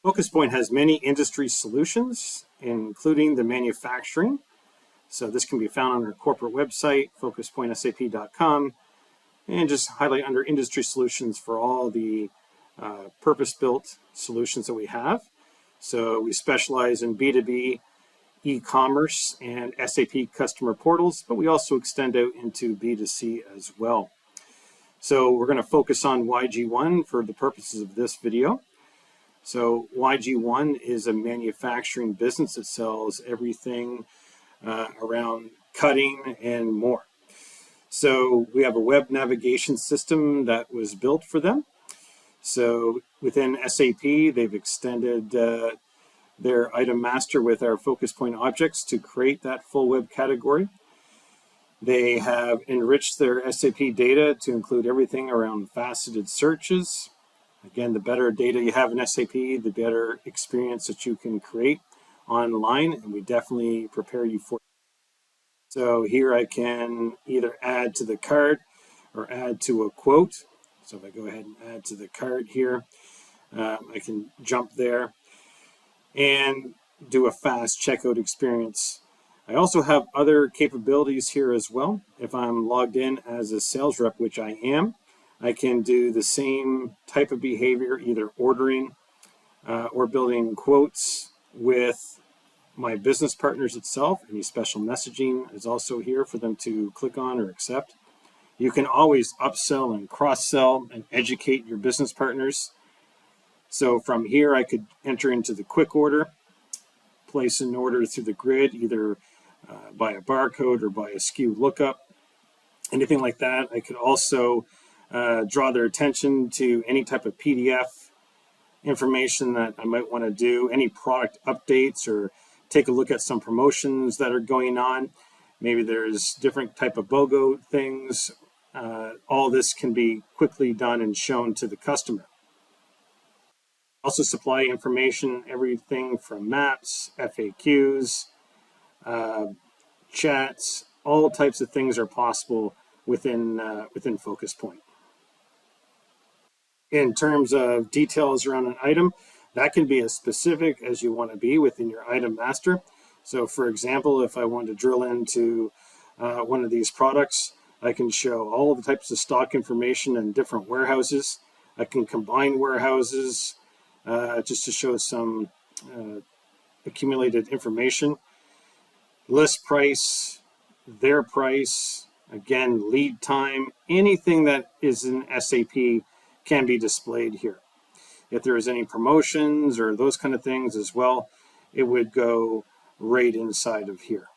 FocusPoint has many industry solutions, including the manufacturing. So this can be found on our corporate website, focuspointsap.com, and just highlight under industry solutions for all the purpose-built solutions that we have. So we specialize in B2B, e-commerce, and SAP customer portals, but we also extend out into B2C as well. So we're going to focus on YG1 for the purposes of this video. So YG1 is a manufacturing business that sells everything around cutting and more. So we have a web navigation system that was built for them. So within SAP, they've extended their item master with our FocusPoint objects to create that full web category. They have enriched their SAP data to include everything around faceted searches. Again, the better data you have in SAP, the better experience that you can create online, and we definitely prepare you for it. So here I can either add to the cart or add to a quote. So if I go ahead and add to the cart here, I can jump there and do a fast checkout experience. I also have other capabilities here as well. If I'm logged in as a sales rep, which I am, I can do the same type of behavior, either ordering or building quotes with my business partners itself. Any special messaging is also here for them to click on or accept. You can always upsell and cross-sell and educate your business partners. So from here, I could enter into the quick order, place an order through the grid, either by a barcode or by a SKU lookup, anything like that. I could also draw their attention to any type of PDF information that I might want to do, any product updates, or take a look at some promotions that are going on. Maybe there's different type of BOGO things. All this can be quickly done and shown to the customer. Also supply information, everything from maps, FAQs, chats, all types of things are possible within FocusPoint. In terms of details around an item, that can be as specific as you want to be within your item master. So for example, if I want to drill into one of these products, I can show all of the types of stock information in different warehouses. I can combine warehouses just to show some accumulated information. List price, their price, again, lead time, anything that is in SAP can be displayed here. If there is any promotions or those kind of things as well, it would go right inside of here.